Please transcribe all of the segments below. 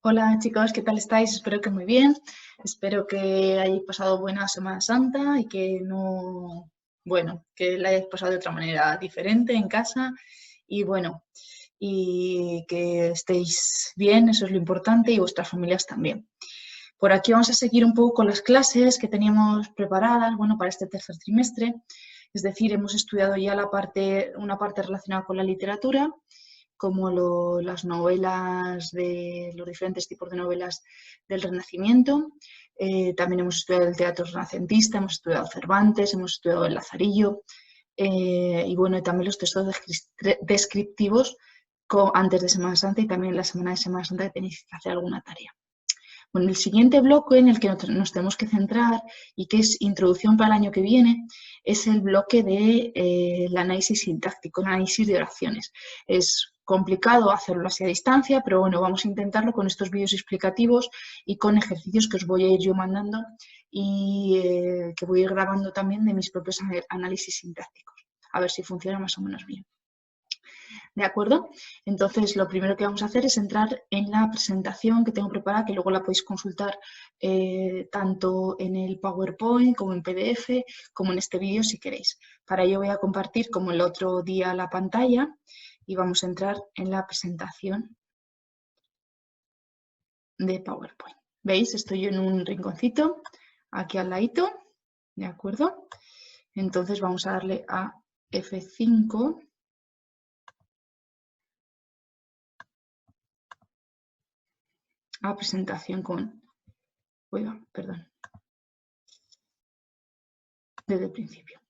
Hola chicos, ¿qué tal estáis? Espero que muy bien. Espero que hayáis pasado buena Semana Santa y que que la hayáis pasado de otra manera diferente en casa y que estéis bien, eso es lo importante, y vuestras familias también. Por aquí vamos a seguir un poco con las clases que teníamos preparadas, para este tercer trimestre. Es decir, hemos estudiado ya una parte relacionada con la literatura, como las novelas de los diferentes tipos de novelas del Renacimiento. También hemos estudiado el teatro renacentista, hemos estudiado Cervantes, hemos estudiado el Lazarillo, y también los textos descriptivos antes de Semana Santa y también la semana de Semana Santa que tenéis que hacer alguna tarea. Bueno, el siguiente bloque en el que nos tenemos que centrar y que es introducción para el año que viene es el bloque del análisis sintáctico, el análisis de oraciones. Es complicado hacerlo así a distancia, pero bueno, vamos a intentarlo con estos vídeos explicativos y con ejercicios que os voy a ir yo mandando y que voy a ir grabando también de mis propios análisis sintácticos. A ver si funciona más o menos bien. ¿De acuerdo? Entonces, lo primero que vamos a hacer es entrar en la presentación que tengo preparada, que luego la podéis consultar tanto en el PowerPoint como en PDF, como en este vídeo si queréis. Para ello voy a compartir, como el otro día, la pantalla y vamos a entrar en la presentación de PowerPoint. ¿Veis? Estoy en un rinconcito, aquí al ladito, ¿de acuerdo? Entonces vamos a darle a F5. A presentación desde el principio.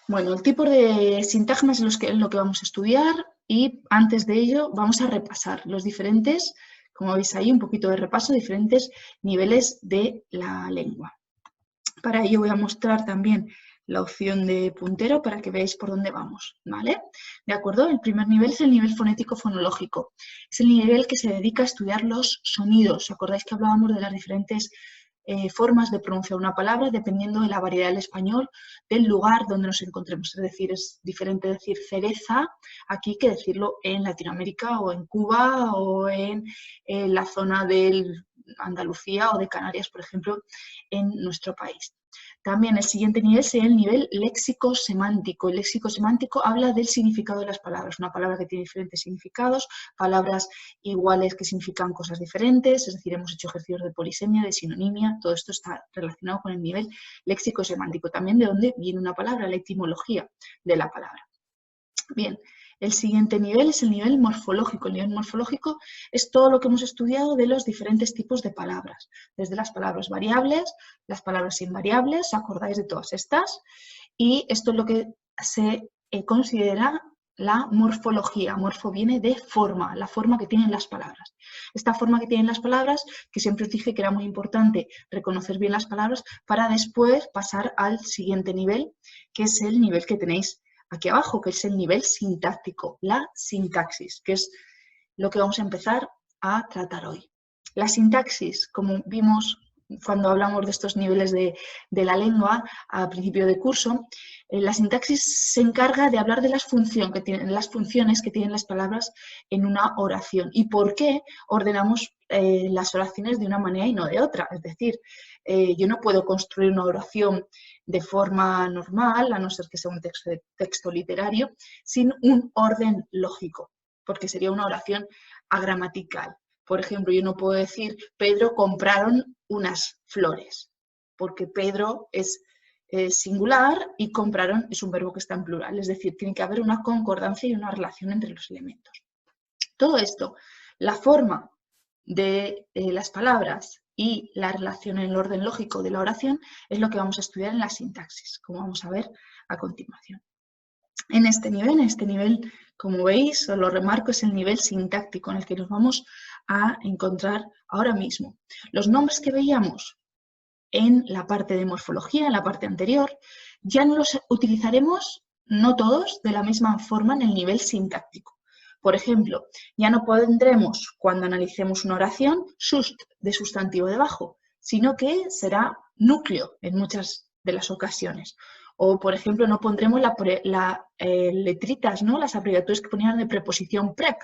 Bueno, el tipo de sintagmas es lo que vamos a estudiar y antes de ello vamos a repasar los diferentes, como veis ahí, un poquito de repaso, diferentes niveles de la lengua. Para ello voy a mostrar también la opción de puntero para que veáis por dónde vamos, ¿vale? ¿De acuerdo? El primer nivel es el nivel fonético-fonológico. Es el nivel que se dedica a estudiar los sonidos. ¿Os acordáis que hablábamos de las diferentes formas de pronunciar una palabra dependiendo de la variedad del español, del lugar donde nos encontremos? Es decir, es diferente decir cereza aquí que decirlo en Latinoamérica o en Cuba o en la zona de Andalucía o de Canarias, por ejemplo, en nuestro país. También el siguiente nivel sería el nivel léxico-semántico. El léxico-semántico habla del significado de las palabras. Una palabra que tiene diferentes significados, palabras iguales que significan cosas diferentes, es decir, hemos hecho ejercicios de polisemia, de sinonimia, todo esto está relacionado con el nivel léxico-semántico. También de dónde viene una palabra, la etimología de la palabra. Bien, el siguiente nivel es el nivel morfológico. El nivel morfológico es todo lo que hemos estudiado de los diferentes tipos de palabras, desde las palabras variables, las palabras invariables, ¿os acordáis de todas estas? Y esto es lo que se considera la morfología. Morfo viene de forma, la forma que tienen las palabras. Esta forma que tienen las palabras, que siempre os dije que era muy importante reconocer bien las palabras para después pasar al siguiente nivel, que es el nivel que tenéis aquí abajo, que es el nivel sintáctico, la sintaxis, que es lo que vamos a empezar a tratar hoy. La sintaxis, como vimos cuando hablamos de estos niveles de la lengua a principio de curso, la sintaxis se encarga de hablar de las funciones que tienen las palabras en una oración y por qué ordenamos las oraciones de una manera y no de otra. Es decir, yo no puedo construir una oración de forma normal, a no ser que sea un texto literario, sin un orden lógico, porque sería una oración agramatical. Por ejemplo, yo no puedo decir, Pedro compraron unas flores, porque Pedro es singular y compraron es un verbo que está en plural. Es decir, tiene que haber una concordancia y una relación entre los elementos. Todo esto, la forma de las palabras y la relación en el orden lógico de la oración es lo que vamos a estudiar en la sintaxis, como vamos a ver a continuación. En este nivel, como veis, os lo remarco, es el nivel sintáctico en el que nos vamos a encontrar ahora mismo. Los nombres que veíamos en la parte de morfología, en la parte anterior, ya no los utilizaremos, no todos, de la misma forma en el nivel sintáctico. Por ejemplo, ya no pondremos, cuando analicemos una oración, sust de sustantivo debajo, sino que será núcleo en muchas de las ocasiones. O, por ejemplo, no pondremos letritas, ¿no? Las abreviaturas que ponían de preposición prep,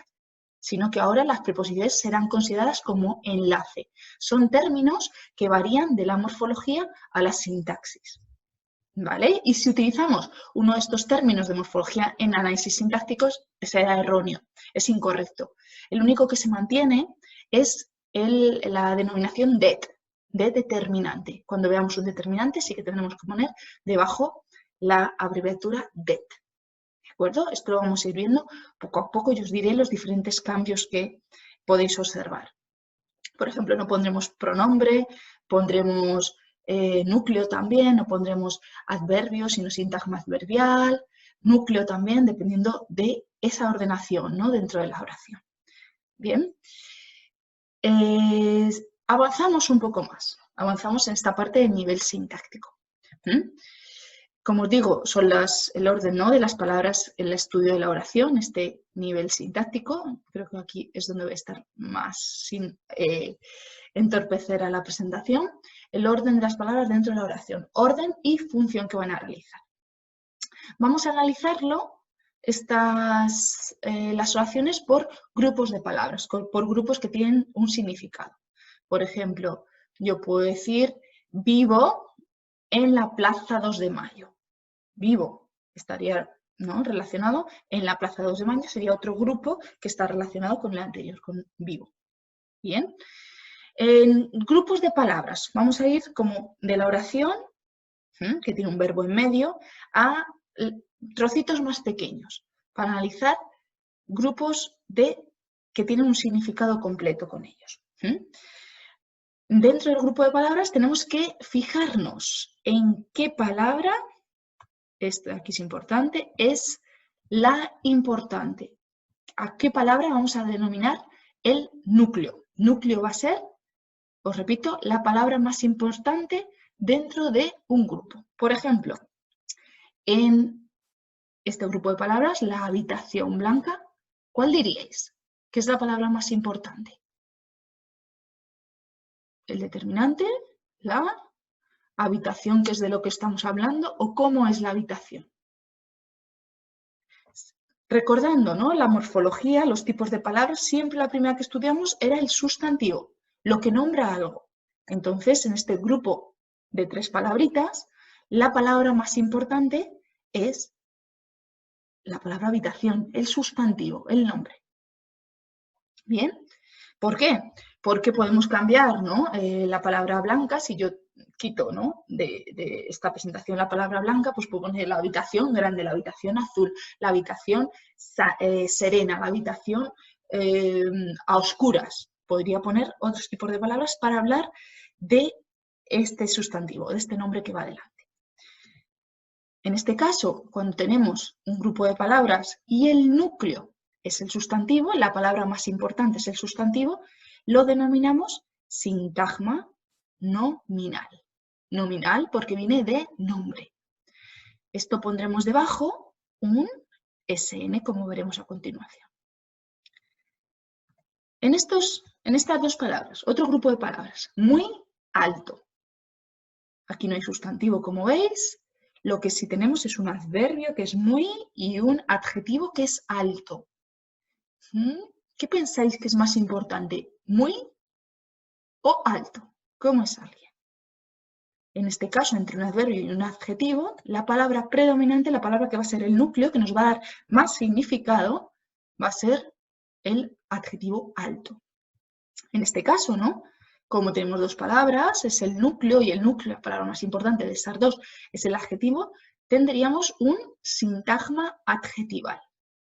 sino que ahora las preposiciones serán consideradas como enlace. Son términos que varían de la morfología a la sintaxis. ¿Vale? Y si utilizamos uno de estos términos de morfología en análisis sintácticos, será erróneo, es incorrecto. El único que se mantiene es la denominación det, de determinante. Cuando veamos un determinante sí que tenemos que poner debajo la abreviatura det. ¿De acuerdo? Esto lo vamos a ir viendo poco a poco y os diré los diferentes cambios que podéis observar. Por ejemplo, no pondremos pronombre, pondremos núcleo también, no pondremos adverbio, sino sintagma adverbial, núcleo también, dependiendo de esa ordenación, ¿no? Dentro de la oración. Bien. Avanzamos un poco más, avanzamos en esta parte del nivel sintáctico. Como os digo, son el orden, ¿no?, de las palabras en el estudio de la oración, este nivel sintáctico. Creo que aquí es donde voy a estar más sin entorpecer a la presentación. El orden de las palabras dentro de la oración, orden y función que van a realizar. Vamos a analizarlo, las oraciones por grupos de palabras, por grupos que tienen un significado. Por ejemplo, yo puedo decir vivo en la Plaza 2 de Mayo. Vivo estaría, ¿no?, relacionado en la Plaza 2 de Mayo, sería otro grupo que está relacionado con el anterior, con vivo. Bien. En grupos de palabras, vamos a ir como de la oración, que tiene un verbo en medio, a trocitos más pequeños, para analizar grupos que tienen un significado completo con ellos. Dentro del grupo de palabras tenemos que fijarnos en qué palabra, esto aquí es importante, es la importante. ¿A qué palabra vamos a denominar el núcleo? Núcleo va a ser, os repito, la palabra más importante dentro de un grupo. Por ejemplo, en este grupo de palabras, la habitación blanca, ¿cuál diríais que es la palabra más importante? El determinante, la habitación, que es de lo que estamos hablando, o cómo es la habitación. Recordando, ¿no?, la morfología, los tipos de palabras, siempre la primera que estudiamos era el sustantivo, lo que nombra algo. Entonces, en este grupo de 3 palabritas, la palabra más importante es la palabra habitación, el sustantivo, el nombre. Bien, ¿por qué? Porque podemos cambiar, ¿no?, la palabra blanca. Si yo quito, ¿no?, de esta presentación la palabra blanca, pues puedo poner la habitación grande, la habitación azul, la habitación serena, la habitación a oscuras. Podría poner otros tipos de palabras para hablar de este sustantivo, de este nombre que va adelante. En este caso, cuando tenemos un grupo de palabras y el núcleo es el sustantivo, la palabra más importante es el sustantivo, lo denominamos sintagma nominal. Nominal porque viene de nombre. Esto pondremos debajo un SN, como veremos a continuación. En estas 2 palabras, otro grupo de palabras, muy alto. Aquí no hay sustantivo, como veis. Lo que sí tenemos es un adverbio que es muy y un adjetivo que es alto. ¿Qué pensáis que es más importante? ¿Muy o alto? ¿Cómo es alguien? En este caso, entre un adverbio y un adjetivo, la palabra predominante, la palabra que va a ser el núcleo, que nos va a dar más significado, va a ser el adjetivo alto. En este caso, ¿no?, como tenemos 2 palabras, es el núcleo, y el núcleo, la palabra más importante de estas 2, es el adjetivo, tendríamos un sintagma adjetival.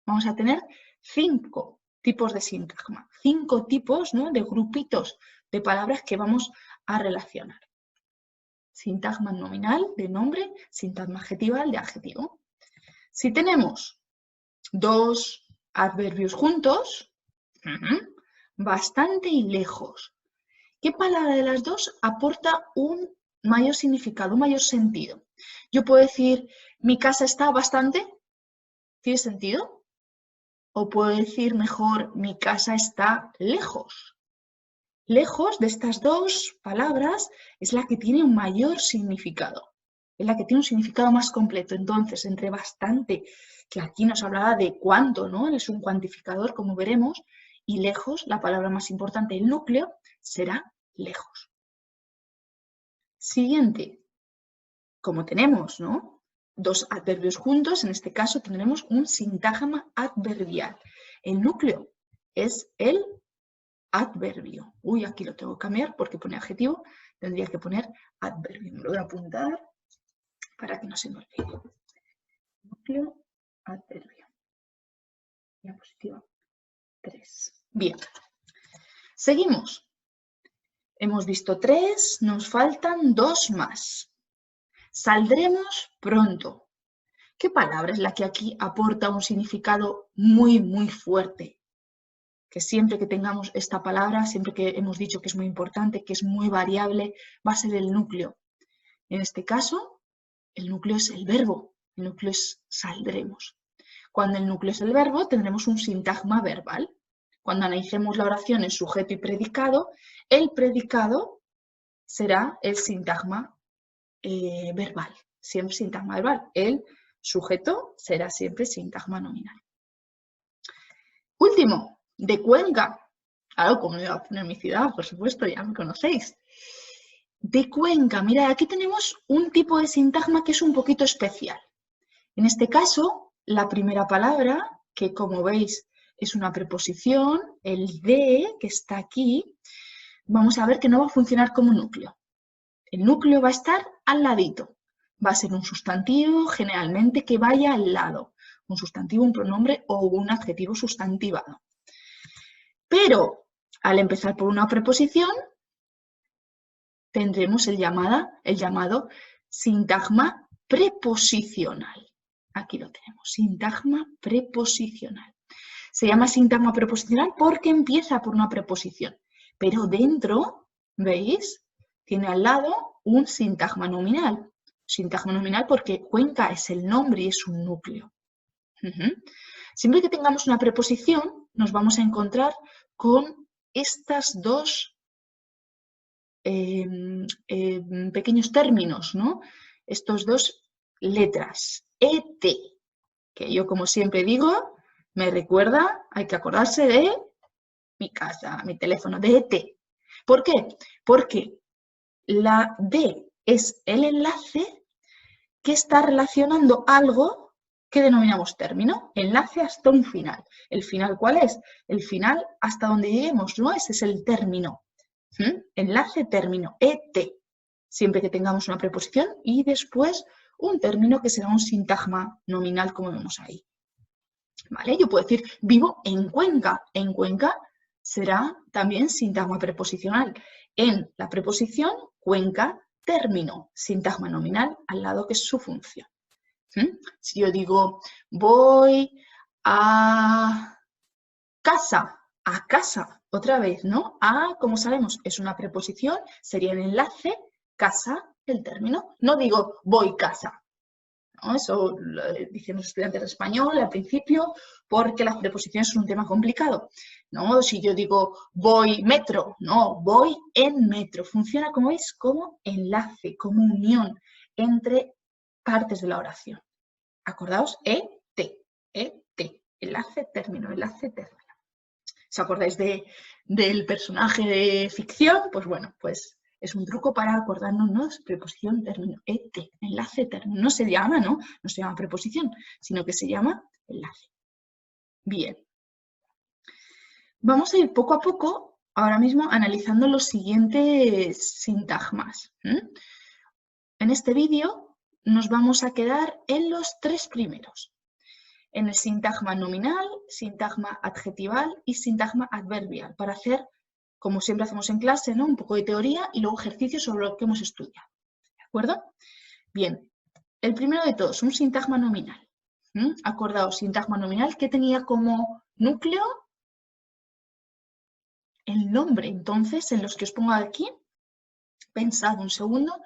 Vamos a tener 5 tipos de sintagma, 5 tipos, ¿no?, de grupitos de palabras que vamos a relacionar. Sintagma nominal, de nombre, sintagma adjetival, de adjetivo. Si tenemos 2 adverbios juntos, bastante y lejos, ¿qué palabra de las 2 aporta un mayor significado, un mayor sentido? Yo puedo decir, mi casa está bastante, ¿tiene sentido? O puedo decir mejor, mi casa está lejos. Lejos, de estas 2 palabras, es la que tiene un mayor significado, es la que tiene un significado más completo. Entonces, entre bastante, que aquí nos hablaba de cuánto, ¿no?, es un cuantificador, como veremos, y lejos, la palabra más importante del núcleo, será lejos. Siguiente. Como tenemos, ¿no?, dos adverbios juntos, en este caso tendremos un sintagma adverbial. El núcleo es el adverbio. Uy, aquí lo tengo que cambiar porque pone adjetivo, tendría que poner adverbio. Me lo voy a apuntar para que no se me olvide. Núcleo, adverbio. Diapositiva 3. Bien. Seguimos. Hemos visto 3, nos faltan 2 más. Saldremos pronto. ¿Qué palabra es la que aquí aporta un significado muy, muy fuerte? Que siempre que tengamos esta palabra, siempre que hemos dicho que es muy importante, que es muy variable, va a ser el núcleo. En este caso, el núcleo es el verbo, el núcleo es saldremos. Cuando el núcleo es el verbo, tendremos un sintagma verbal. Cuando analicemos la oración en sujeto y predicado, el predicado será el sintagma verbal, siempre sintagma verbal. El sujeto será siempre sintagma nominal. Último, de Cuenca. Claro, como me voy a poner mi ciudad, por supuesto, ya me conocéis. De Cuenca, mirad, aquí tenemos un tipo de sintagma que es un poquito especial. En este caso, la primera palabra, que como veis es una preposición, el de, que está aquí, vamos a ver que no va a funcionar como núcleo. El núcleo va a estar al ladito. Va a ser un sustantivo generalmente que vaya al lado. Un sustantivo, un pronombre o un adjetivo sustantivado. Pero al empezar por una preposición, tendremos el llamado sintagma preposicional. Aquí lo tenemos, sintagma preposicional. Se llama sintagma preposicional porque empieza por una preposición, pero dentro, ¿veis?, tiene al lado un sintagma nominal. Sintagma nominal porque Cuenca es el nombre y es un núcleo. Siempre que tengamos una preposición, nos vamos a encontrar con estas dos pequeños términos, ¿no? Estos dos letras, ET, que yo como siempre digo, me recuerda, hay que acordarse de mi casa, mi teléfono, de ET. ¿Por qué? Porque la D es el enlace que está relacionando algo que denominamos término, enlace hasta un final. ¿El final cuál es? El final hasta donde lleguemos, ¿no? Ese es el término. Enlace, término, ET. Siempre que tengamos una preposición y después un término que será un sintagma nominal, como vemos ahí. ¿Vale? Yo puedo decir, vivo en Cuenca. En Cuenca será también sintagma preposicional. En la preposición, Cuenca, término, sintagma nominal, al lado que es su función. Si yo digo, voy a casa, otra vez, ¿no? A, como sabemos, es una preposición, sería el enlace, casa, el término. No digo, voy casa, ¿no? Eso lo dicen los estudiantes de español al principio, porque las preposiciones son un tema complicado, ¿no? Si yo digo, voy metro, no, voy en metro. Funciona, como veis, como enlace, como unión entre partes de la oración. Acordaos, ET, enlace, término, enlace, término. ¿Os acordáis del personaje de ficción? Pues bueno, pues es un truco para acordarnos, ¿no? Preposición, término, ET, enlace, término. No se llama, ¿no? No se llama preposición, sino que se llama enlace. Bien. Vamos a ir poco a poco, ahora mismo, analizando los siguientes sintagmas. En este vídeo nos vamos a quedar en los 3 primeros. En el sintagma nominal, sintagma adjetival y sintagma adverbial, para hacer, como siempre hacemos en clase, ¿no? Un poco de teoría y luego ejercicios sobre lo que hemos estudiado. ¿De acuerdo? Bien, el primero de todos, un sintagma nominal. Acordaos, sintagma nominal, ¿qué tenía como núcleo? El nombre. Entonces, en los que os pongo aquí, pensad un segundo,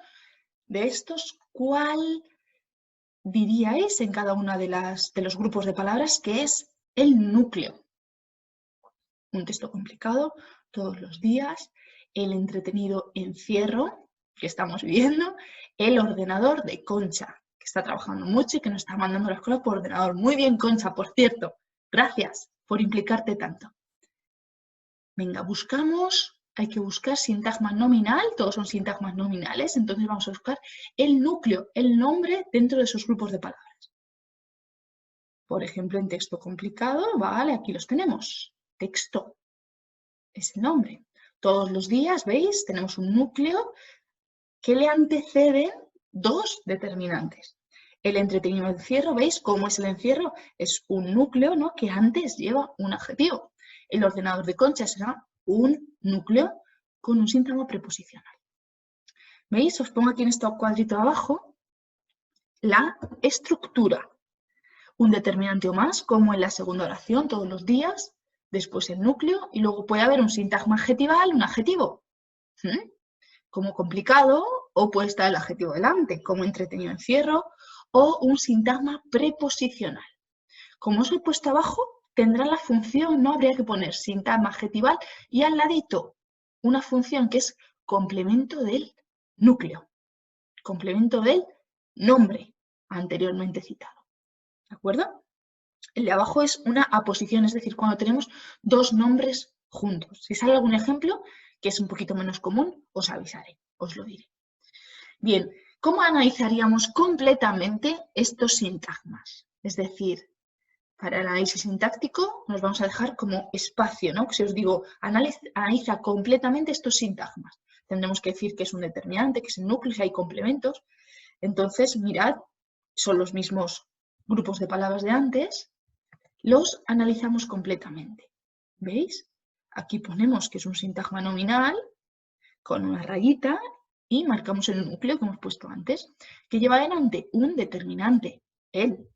de estos, ¿cuál diríais en cada una de los grupos de palabras que es el núcleo? Un texto complicado todos los días, el entretenido encierro que estamos viviendo, el ordenador de Concha, que está trabajando mucho y que nos está mandando a la escuela por ordenador. Muy bien, Concha, por cierto. Gracias por implicarte tanto. Venga, buscamos, hay que buscar sintagma nominal, todos son sintagmas nominales, entonces vamos a buscar el núcleo, el nombre dentro de esos grupos de palabras. Por ejemplo, en texto complicado, vale, aquí los tenemos. Texto es el nombre. Todos los días, ¿veis? Tenemos un núcleo que le anteceden dos determinantes. El entretenido encierro, ¿veis cómo es el encierro? Es un núcleo, ¿no?, que antes lleva un adjetivo. El ordenador de Concha será un núcleo con un sintagma preposicional. ¿Veis? Os pongo aquí en este cuadrito abajo la estructura. Un determinante o más, como en la segunda oración, todos los días, después el núcleo, y luego puede haber un sintagma adjetival, un adjetivo. Como complicado, o puede estar el adjetivo delante, como entretenido encierro, o un sintagma preposicional. Como os he puesto abajo, tendrá la función, no habría que poner sintagma adjetival y al ladito una función que es complemento del núcleo, complemento del nombre anteriormente citado. ¿De acuerdo? El de abajo es una aposición, es decir, cuando tenemos dos nombres juntos. Si sale algún ejemplo, que es un poquito menos común, os avisaré, os lo diré. Bien, ¿cómo analizaríamos completamente estos sintagmas? Es decir, para el análisis sintáctico nos vamos a dejar como espacio, ¿no? Si os digo, analiza completamente estos sintagmas. Tendremos que decir que es un determinante, que es el núcleo, si hay complementos. Entonces, mirad, son los mismos grupos de palabras de antes, los analizamos completamente. ¿Veis? Aquí ponemos que es un sintagma nominal con una rayita y marcamos el núcleo que hemos puesto antes, que lleva adelante un determinante, el,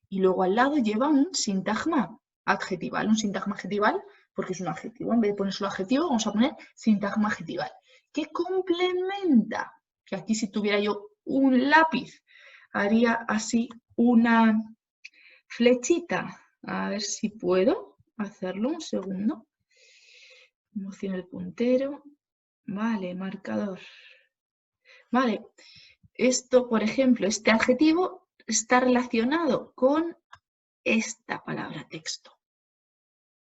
y luego al lado lleva un sintagma adjetival. Un sintagma adjetival porque es un adjetivo. En vez de poner solo adjetivo, vamos a poner sintagma adjetival, que complementa, que aquí si tuviera yo un lápiz, haría así una flechita. A ver si puedo hacerlo, un segundo. Emociono el puntero. Vale, marcador. Vale, esto, por ejemplo, este adjetivo está relacionado con esta palabra texto.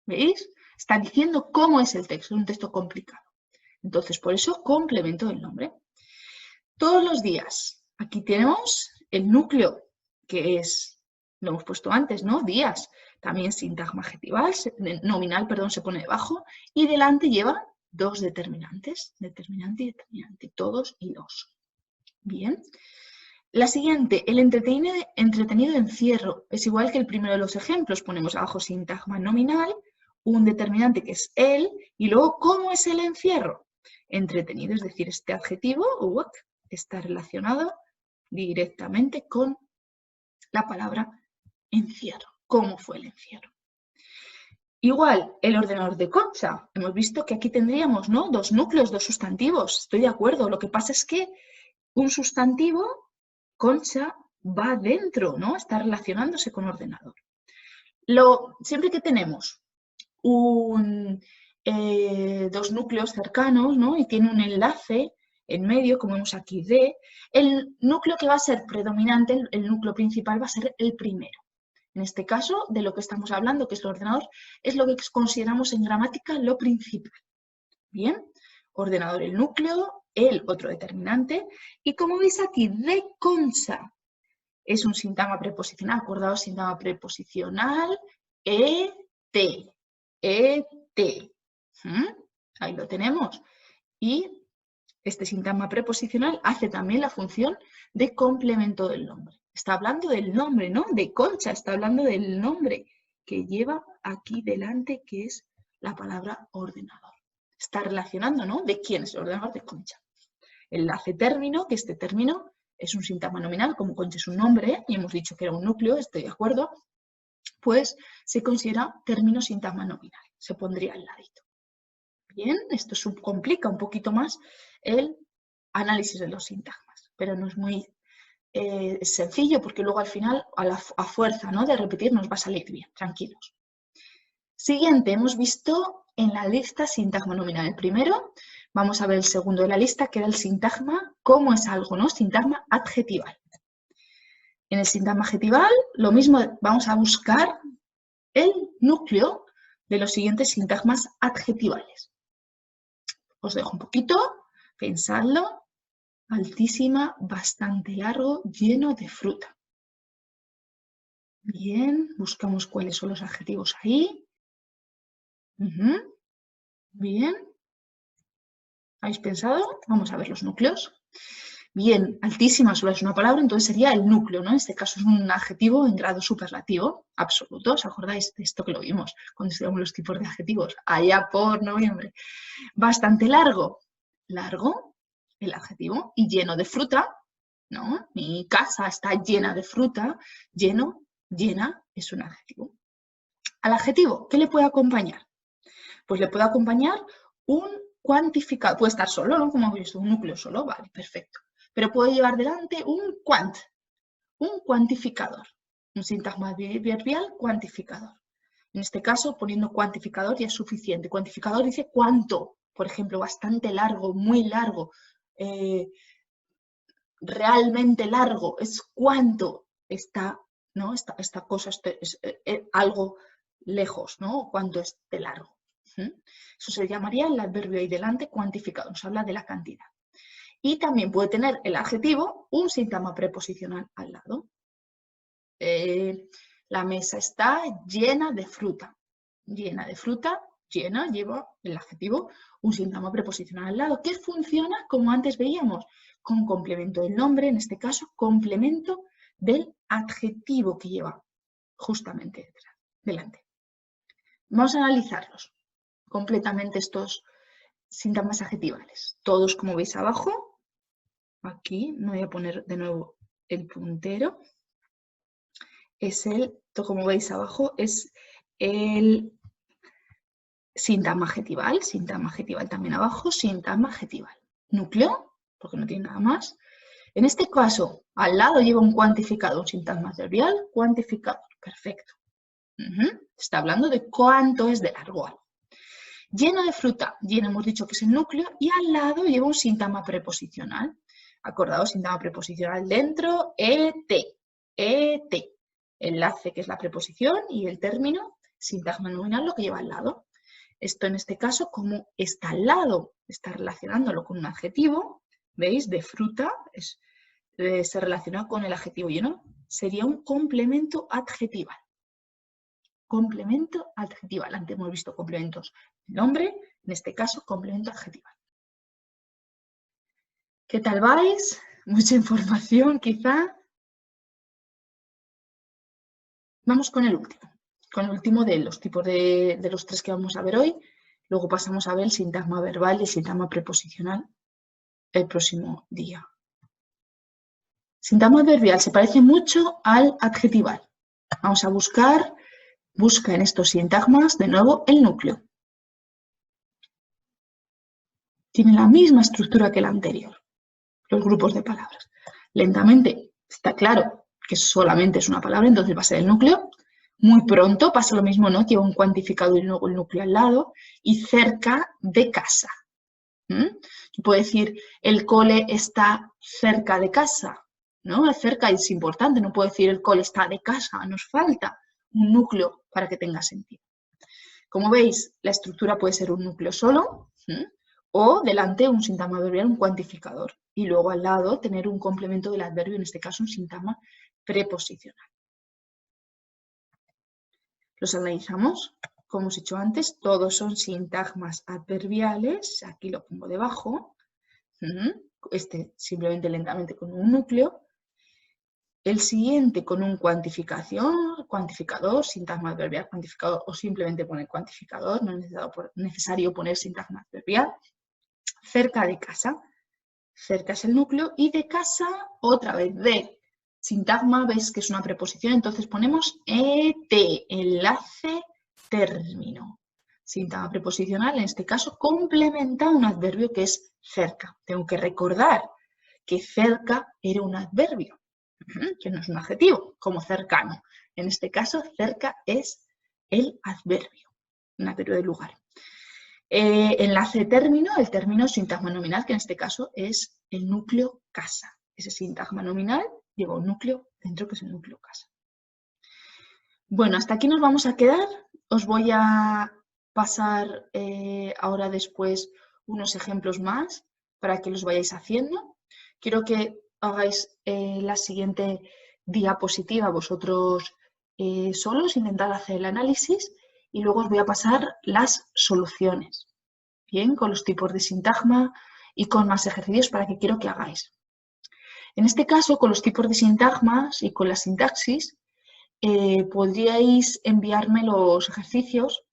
¿Veis? Está diciendo cómo es el texto, es un texto complicado. Entonces, por eso complemento el nombre. Todos los días. Aquí tenemos el núcleo, que es, lo hemos puesto antes, ¿no? Días. También sintagma adjetival, nominal, perdón, se pone debajo. Y delante lleva dos determinantes, determinante y determinante, todos y los. Bien. La siguiente, el entretenido encierro. Es igual que el primero de los ejemplos. Ponemos abajo sintagma nominal, un determinante que es el, y luego, ¿cómo es el encierro? Entretenido, es decir, este adjetivo está relacionado directamente con la palabra encierro. ¿Cómo fue el encierro? Igual, el ordenador de Concha. Hemos visto que aquí tendríamos, ¿no?, dos núcleos, dos sustantivos. Estoy de acuerdo. Lo que pasa es que un sustantivo, Concha, va dentro, ¿no? Está relacionándose con ordenador. Siempre que tenemos dos núcleos cercanos, ¿no?, y tiene un enlace en medio, como vemos aquí, el núcleo que va a ser predominante, el núcleo principal, va a ser el primero. En este caso, de lo que estamos hablando, que es el ordenador, es lo que consideramos en gramática lo principal. Bien, ordenador el núcleo, el otro determinante, y como veis aquí, de Concha es un sintagma preposicional, acordaos, sintagma preposicional, et, ahí lo tenemos. Y este sintagma preposicional hace también la función de complemento del nombre. Está hablando del nombre, ¿no? De Concha, está hablando del nombre que lleva aquí delante, que es la palabra ordenador. Está relacionando, ¿no?, de quién es el ordenador, de Concha. Enlace término, que este término es un sintagma nominal, como Concha es un nombre, y hemos dicho que era un núcleo, estoy de acuerdo, pues se considera término sintagma nominal, se pondría al ladito. Bien, esto complica un poquito más el análisis de los sintagmas, pero no es muy sencillo porque luego al final, a fuerza, ¿no?, de repetir, nos va a salir bien, tranquilos. Siguiente, hemos visto en la lista sintagma nominal. El primero, vamos a ver el segundo de la lista, que era el sintagma, ¿cómo es algo?, ¿no? Sintagma adjetival. En el sintagma adjetival, lo mismo, vamos a buscar el núcleo de los siguientes sintagmas adjetivales. Os dejo un poquito, pensadlo. Altísima, bastante largo, lleno de fruta. Bien, buscamos cuáles son los adjetivos ahí. Bien. ¿Habéis pensado? Vamos a ver los núcleos. Bien, altísima solo es una palabra, entonces sería el núcleo, ¿no? En este caso es un adjetivo en grado superlativo absoluto. ¿Os acordáis de esto que lo vimos cuando estudiamos los tipos de adjetivos? Allá por noviembre. Bastante largo. Largo, el adjetivo. Y lleno de fruta, ¿no? Mi casa está llena de fruta. Lleno, llena, es un adjetivo. Al adjetivo, ¿qué le puede acompañar? Pues le puede acompañar un cuantificador. Puede estar solo, ¿no? Como habéis visto, un núcleo solo, vale, perfecto. Pero puede llevar delante un cuantificador. Un sintagma adverbial cuantificador. En este caso, poniendo cuantificador ya es suficiente. Cuantificador dice cuánto, por ejemplo, bastante largo, muy largo, realmente largo, es cuánto está, ¿no? Esta cosa es algo lejos, ¿no? Cuánto es de largo. Eso se llamaría el adverbio ahí delante cuantificado, nos habla de la cantidad. Y también puede tener el adjetivo un sintagma preposicional al lado. La mesa está llena de fruta. Llena de fruta, llena, lleva el adjetivo, un sintagma preposicional al lado, que funciona como antes veíamos, con complemento del nombre, en este caso, complemento del adjetivo que lleva justamente delante. Vamos a analizarlos completamente estos sintagmas adjetivales. Todos, como veis abajo, aquí me voy a poner de nuevo el puntero. Como veis abajo, es el sintagma adjetival también abajo, sintagma adjetival. Núcleo, porque no tiene nada más. En este caso, al lado lleva un cuantificador, un sintagma adverbial, cuantificador, perfecto. Está hablando de cuánto es de largo algo. Lleno de fruta, lleno hemos dicho que es el núcleo, y al lado lleva un sintagma preposicional. Acordaos, sintagma preposicional dentro, et, enlace que es la preposición y el término, sintagma nominal, lo que lleva al lado. Esto en este caso, como está al lado, está relacionándolo con un adjetivo, ¿veis? De fruta, se relaciona con el adjetivo lleno, sería un complemento adjetival. Complemento adjetival. Antes hemos visto complementos de nombre, en este caso complemento adjetival. ¿Qué tal vais? Mucha información quizá. Vamos con el último de los tipos de los tres que vamos a ver hoy. Luego pasamos a ver el sintagma verbal y el sintagma preposicional el próximo día. Sintagma adverbial se parece mucho al adjetival. Vamos a busca en estos sintagmas de nuevo el núcleo. Tiene la misma estructura que el anterior, los grupos de palabras. Lentamente está claro que solamente es una palabra, entonces va a ser el núcleo. Muy pronto pasa lo mismo, ¿no? Lleva un cuantificador y luego el núcleo al lado. Y cerca de casa. Yo puedo decir, el cole está cerca de casa, ¿no? Cerca es importante, no puedo decir el cole está de casa, nos falta un núcleo para que tenga sentido. Como veis, la estructura puede ser un núcleo solo o delante un sintagma adverbial, un cuantificador. Y luego al lado tener un complemento del adverbio, en este caso un sintagma preposicional. Los analizamos. Como hemos dicho antes, todos son sintagmas adverbiales. Aquí lo pongo debajo. Este simplemente lentamente con un núcleo. El siguiente con un cuantificador, sintagma adverbial, cuantificador o simplemente poner cuantificador, no es necesario poner sintagma adverbial. Cerca de casa, cerca es el núcleo y de casa otra vez de sintagma, ves que es una preposición, entonces ponemos et, enlace, término. Sintagma preposicional, en este caso, complementa un adverbio que es cerca. Tengo que recordar que cerca era un adverbio, que no es un adjetivo, como cercano. En este caso, cerca es el adverbio, un adverbio de lugar. Enlace término, el término sintagma nominal, que en este caso es el núcleo casa. Ese sintagma nominal lleva un núcleo dentro que es el núcleo casa. Bueno, hasta aquí nos vamos a quedar os voy a pasar ahora después unos ejemplos más para que los vayáis haciendo. Quiero que hagáis la siguiente diapositiva vosotros solos, intentar hacer el análisis y luego os voy a pasar las soluciones, ¿bien? Con los tipos de sintagma y con más ejercicios para que quiero que hagáis. En este caso, con los tipos de sintagmas y con la sintaxis, podríais enviarme los ejercicios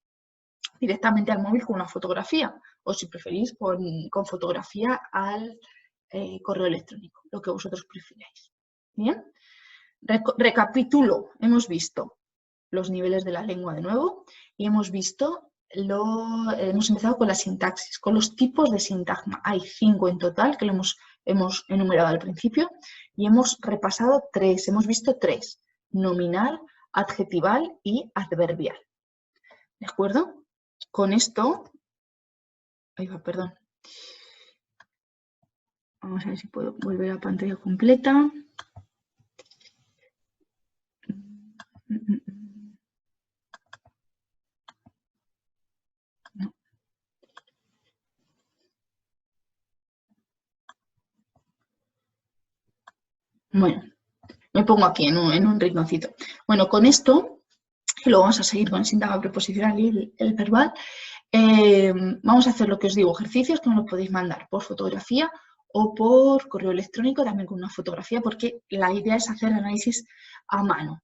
directamente al móvil con una fotografía o si preferís con fotografía al correo electrónico, lo que vosotros prefiráis. Bien, recapitulo, hemos visto los niveles de la lengua de nuevo y hemos empezado con la sintaxis, con los tipos de sintagma. Hay 5 en total que lo hemos enumerado al principio y hemos repasado 3, hemos visto 3, nominal, adjetival y adverbial. ¿De acuerdo? Con esto, ahí va, perdón. Vamos a ver si puedo volver a pantalla completa. No. Bueno, me pongo aquí en un rinconcito. Bueno, con esto, y luego vamos a seguir con el sintagma preposicional y el verbal, vamos a hacer lo que os digo, ejercicios que me los podéis mandar por fotografía o por correo electrónico, también con una fotografía, porque la idea es hacer análisis a mano,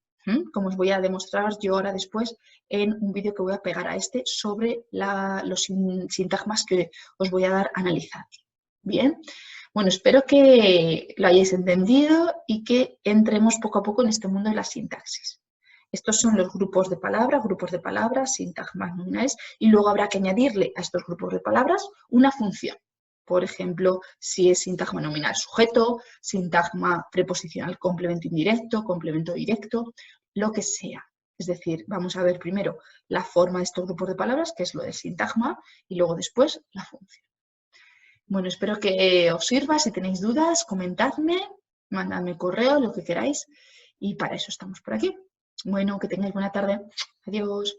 como os voy a demostrar yo ahora después en un vídeo que voy a pegar a este sobre los sintagmas que os voy a dar a analizar. Bien, bueno, espero que lo hayáis entendido y que entremos poco a poco en este mundo de la sintaxis. Estos son los grupos de palabras, sintagmas nominales, y luego habrá que añadirle a estos grupos de palabras una función. Por ejemplo, si es sintagma nominal sujeto, sintagma preposicional complemento indirecto, complemento directo, lo que sea. Es decir, vamos a ver primero la forma de estos grupos de palabras, que es lo del sintagma, y luego después la función. Bueno, espero que os sirva. Si tenéis dudas, comentadme, mandadme correo, lo que queráis, y para eso estamos por aquí. Bueno, que tengáis buena tarde. Adiós.